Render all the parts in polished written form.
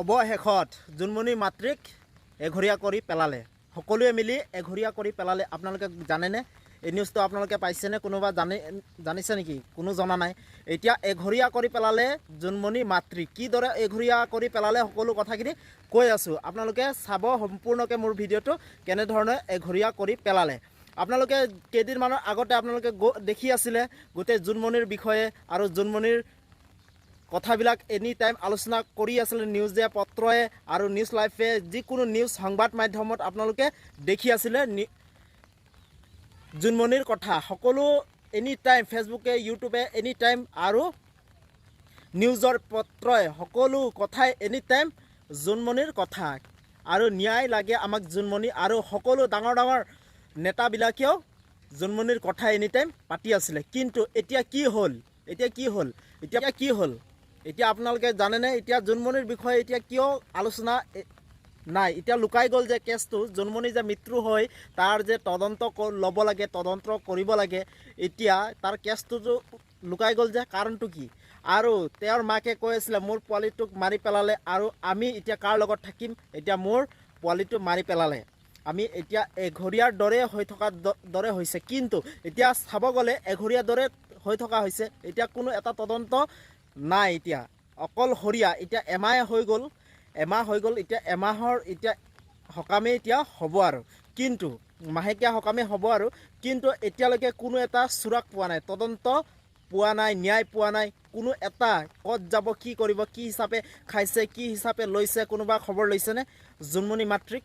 অৱশেষত জোনমণি মাতৃক এঘৰীয়া কৰি পেলালে। সকলোৱে মিলি এঘৰীয়া কৰি পেলালে। আপোনালোকে জানেনে? এই নিউজটো আপোনালোকে পাইছেনে? কোনোবা জানিছে নেকি? কোনো জনা নাই। এতিয়া এঘৰীয়া কৰি পেলালে জোনমণি মাতৃক। কিদৰে এঘৰীয়া কৰি পেলালে সকলো কথাখিনি কৈ আছোঁ। আপোনালোকে চাব সম্পূৰ্ণকৈ মোৰ ভিডিঅ'টো, কেনেধৰণে এঘৰীয়া কৰি পেলালে। আপোনালোকে কেইদিনমানৰ আগতে আপোনালোকে দেখি আছিলে গোটেই জোনমণিৰ বিষয়ে আৰু জোনমণিৰ কথাবিলাক এনি টাইম আলোচনা কৰি আছিলে নিউজে পত্ৰই আৰু নিউজ লাইভে, যিকোনো নিউজ সংবাদ মাধ্যমত আপোনালোকে দেখি আছিলে জোনমণিৰ কথা। সকলো এনি টাইম ফেচবুকে, ইউটিউবে এনি টাইম আৰু নিউজৰ পত্ৰই সকলো কথাই এনি টাইম জোনমণিৰ কথা আৰু ন্যায় লাগে আমাক জোনমণি, আৰু সকলো ডাঙৰ ডাঙৰ নেতাবিলাকেও জোনমণিৰ কথা এনি টাইম পাতি আছিলে। কিন্তু এতিয়া কি হ'ল? এতিয়া আপোনালোকে জানেনে? এতিয়া জোনমণিৰ বিষয়ে এতিয়া কিয় আলোচনা নাই? এতিয়া লুকাই গ'ল যে কেছটো, জোনমণি যে মৃত্যু হয় তাৰ যে তদন্ত ল'ব লাগে, তদন্ত কৰিব লাগে। এতিয়া তাৰ কেছটোতো লুকাই গ'ল যে, কাৰণটো কি? আৰু তেওঁৰ মাকে কৈ আছিলে মোৰ পোৱালিটোক মাৰি পেলালে আৰু আমি এতিয়া কাৰ লগত থাকিম? এতিয়া মোৰ পোৱালিটো মাৰি পেলালে, আমি এতিয়া এঘৰীয়াৰ দৰে হৈ থকা দৰে হৈছে। কিন্তু এতিয়া চাব গ'লে এঘৰীয়াৰ দৰে হৈ থকা হৈছে। এতিয়া কোনো এটা তদন্ত নাই। এতিয়া অকলশৰীয়া। এতিয়া এমাহ হৈ গ'ল। এতিয়া এমাহৰ এতিয়া সকামেই এতিয়া হ'ব আৰু, কিন্তু মাহেকীয়া সকামেই হ'ব আৰু, কিন্তু এতিয়ালৈকে কোনো এটা চোৰাক পোৱা নাই, তদন্ত পোৱা নাই, ন্যায় পোৱা নাই। কোনো এটা ক'ত যাব, কি কৰিব, কি হিচাপে খাইছে, কি হিচাপে লৈছে, কোনোবা খবৰ লৈছেনে জোনমণি মাতৃক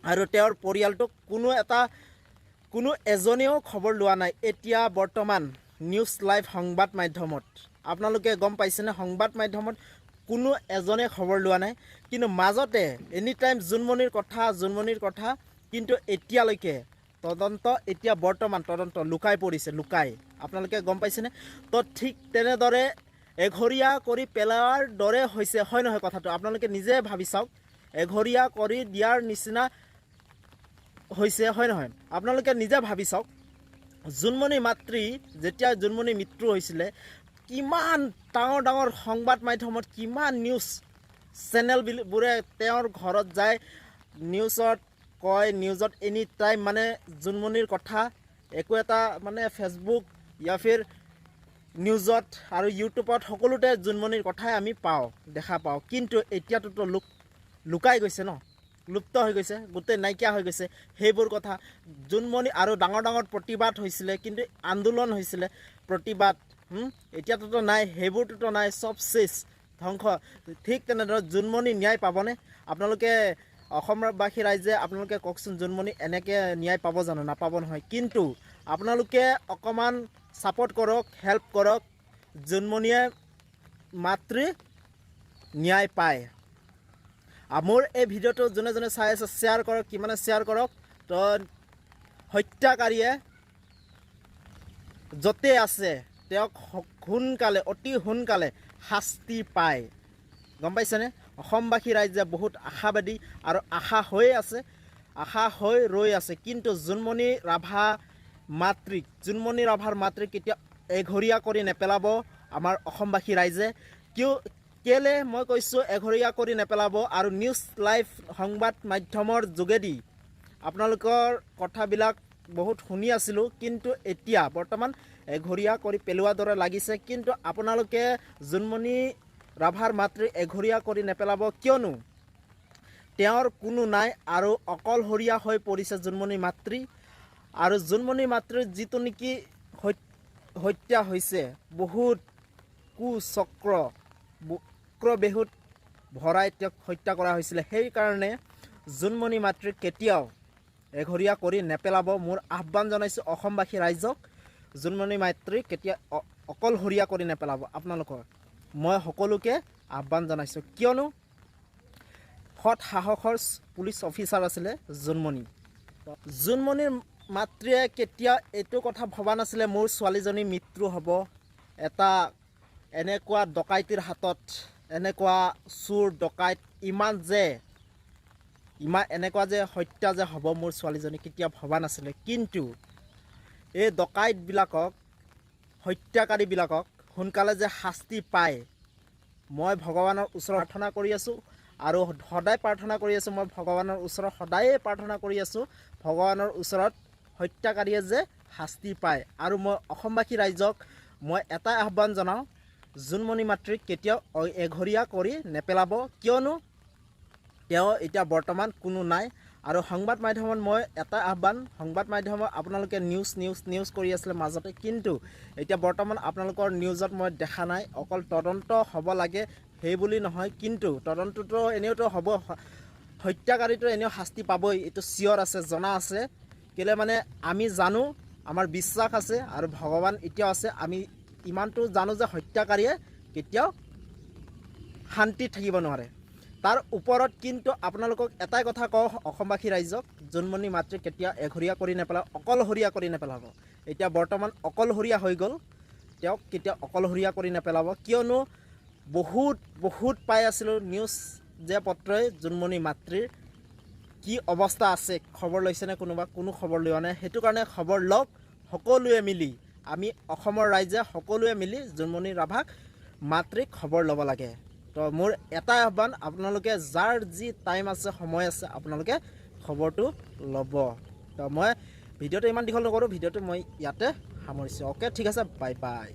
আৰু তেওঁৰ পৰিয়ালটোক? কোনো এজনেও খবৰ লোৱা নাই। এতিয়া বৰ্তমান নিউজ লাইভ সংবাদ মাধ্যমত আপোনালোকে গম পাইছেনে? সংবাদ মাধ্যমত কোনো এজনে খবৰ লোৱা নাই। কিন্তু মাজতে এনি টাইম জোনমণিৰ কথা, কিন্তু এতিয়ালৈকে তদন্ত, এতিয়া বৰ্তমান তদন্ত লুকাই পৰিছে, আপোনালোকে গম পাইছেনে? তো ঠিক তেনেদৰে এঘৰীয়া কৰি পেলোৱাৰ দৰে হৈছে, হয় নহয় কথাটো? আপোনালোকে নিজে ভাবি চাওক, এঘৰীয়া কৰি দিয়াৰ নিচিনা হৈছে, হয় নহয়? আপোনালোকে নিজে ভাবি চাওক, জোনমণি মাতৃ যেতিয়া জোনমণি মৃত্যু হৈছিলে, কিমান ডাঙৰ ডাঙৰ সংবাদ মাধ্যমত, কিমান নিউজ চেনেলবোৰে তেওঁৰ ঘৰত যায়, নিউজত কয়, নিউজত এনি টাইম মানে জোনমণিৰ কথা একো এটা মানে ফেচবুক ইয়া ফিৰ নিউজত আৰু ইউটিউবত সকলোতে জোনমণিৰ কথাই আমি দেখা পাওঁ। কিন্তু এতিয়াতোতো লুকাই গৈছে ন, লুপ্ত হৈ গৈছে, গোটেই নাইকিয়া হৈ গৈছে সেইবোৰ কথা। জোনমণি আৰু ডাঙৰ ডাঙৰ প্ৰতিবাদ হৈছিলে, কিন্তু আন্দোলন হৈছিলে, প্ৰতিবাদ, এতিয়াতোতো নাই, সেইবোৰটোতো নাই, চব চেছ, ধ্বংস। ঠিক তেনেদৰে জোনমণি ন্যায় পাবনে? আপোনালোকে অসমবাসী ৰাইজে আপোনালোকে কওকচোন, জোনমণি এনেকৈ ন্যায় পাব জানো? নাপাব নহয়। কিন্তু আপোনালোকে অকণমান ছাপোৰ্ট কৰক, হেল্প কৰক, জোনমণিয়ে মাতৃ ন্যায় পায়। মোৰ এই ভিডিঅ'টো যোনে যোনে চাই আছে শ্বেয়াৰ কৰক, কিমানে শ্বেয়াৰ কৰক। তো হত্যাকাৰীয়ে য'তে আছে তেওঁক অতি সোনকালে শাস্তি পায়, গম পাইছেনে? অসমবাসী ৰাইজে বহুত আশাবাদী আৰু আশা হৈ ৰৈ আছে। কিন্তু জোনমণি ৰাভাৰ মাতৃক কেতিয়া এঘৰীয়া কৰি নেপেলাব আমাৰ অসমবাসী ৰাইজে? কেলে মই কৈছোঁ এঘৰীয়া কৰি নেপেলাব? আৰু নিউজ লাইভ সংবাদ মাধ্যমৰ যোগেদি আপোনালোকৰ কথাবিলাক বহুত শুনি আছিলোঁ, কিন্তু এতিয়া বৰ্তমান এঘৰীয়া কৰি পেলোৱাৰ দৰে লাগিছে। কিন্তু আপোনালোকে জোনমণি ৰাভাৰ মাতৃ এঘৰীয়া কৰি নেপেলাব, কিয়নো তেওঁৰ কোনো নাই আৰু অকলশৰীয়া হৈ পৰিছে জোনমণি মাতৃ। আৰু জোনমণি মাতৃৰ যিটো নেকি হত্যা হৈছে, বহুত চক্ৰবেহুত ভৰাই তেওঁক হত্যা কৰা হৈছিলে। সেইকাৰণে জোনমণি মাতৃক কেতিয়াও এঘৰীয়া কৰি নেপেলাব। মোৰ আহ্বান জনাইছোঁ অসমবাসী ৰাইজক, জোনমণি মাতৃক কেতিয়া অকলশৰীয়া কৰি নেপেলাব। আপোনালোকৰ মই সকলোকে আহ্বান জনাইছোঁ, কিয়নো সৎ সাহসৰ পুলিচ অফিচাৰ আছিলে জোনমণিৰ মাতৃয়ে কেতিয়া এইটো কথা ভবা নাছিলে মোৰ ছোৱালীজনী মৃত্যু হ'ব, এটা এনেকুৱা ডকাইতিৰ হাতত, এনেকুৱা চোৰ ডকাইত এনেকুৱা যে হত্যা যে হ'ব মোৰ ছোৱালীজনী, কেতিয়া ভবা নাছিলে। কিন্তু এই ডকাইতবিলাকক, হত্যাকাৰীবিলাকক সোনকালে যে শাস্তি পায়, মই ভগৱানৰ ওচৰত প্ৰাৰ্থনা কৰি আছোঁ আৰু সদায় প্ৰাৰ্থনা কৰি আছোঁ। মই ভগৱানৰ ওচৰত সদায়ে প্ৰাৰ্থনা কৰি আছোঁ ভগৱানৰ ওচৰত হত্যাকাৰীয়ে যে শাস্তি পায়। আৰু মই অসমবাসী ৰাইজক মই এটাই আহ্বান জনাওঁ, জোনমণি মাতৃক কেতিয়াও এঘৰীয়া কৰি নেপেলাব, কিয়নো তেওঁ এতিয়া বৰ্তমান কোনো নাই। আৰু সংবাদ মাধ্যমত মই এটা আহ্বান, সংবাদ মাধ্যমত আপোনালোকে নিউজ কৰি আছিলে মাজতে, কিন্তু এতিয়া বৰ্তমান আপোনালোকৰ নিউজত মই দেখা নাই। অকল তদন্ত হ'ব লাগে সেই বুলি নহয়, কিন্তু তদন্তটো এনেওতো হ'ব, হত্যাকাৰীটো এনেও শাস্তি পাবই, এইটো চিয়ৰ আছে, জনা আছে। কেলৈ মানে আমি জানো, আমাৰ বিশ্বাস আছে আৰু ভগৱান এতিয়াও আছে। আমি ইমানটো জানো যে হত্যাকাৰীয়ে কেতিয়াও শান্তিত থাকিব নোৱাৰে। তাৰ ওপৰত কিন্তু আপোনালোকক এটাই কথা কওঁ, অসমবাসী ৰাইজক, জোনমণি মাতৃক কেতিয়াও এঘৰীয়া কৰি নেপেলাব, অকলশৰীয়া কৰি নেপেলাব। এতিয়া বৰ্তমান অকলশৰীয়া হৈ গ'ল, তেওঁক কেতিয়াও অকলশৰীয়া কৰি নেপেলাব, কিয়নো বহুত পাই আছিলোঁ নিউজ যে পত্ৰই জোনমণি মাতৃৰ কি অৱস্থা আছে। খবৰ লৈছেনে কোনোবা? কোনো খবৰ লোৱা নাই। সেইটো কাৰণে খবৰ লওক সকলোৱে মিলি, আমি অসমৰ ৰাইজে সকলোৱে মিলি জোনমণি ৰাভাক মাতৃক খবৰ ল'ব লাগে। তো মোৰ এটাই আহ্বান, আপোনালোকে যাৰ যি টাইম আছে, সময় আছে, আপোনালোকে খবৰটো ল'ব। তো মই ভিডিঅ'টো ইমান দীঘল নকৰোঁ, ভিডিঅ'টো মই ইয়াতে সামৰিছোঁ। অ'কে, ঠিক আছে, বাই বাই।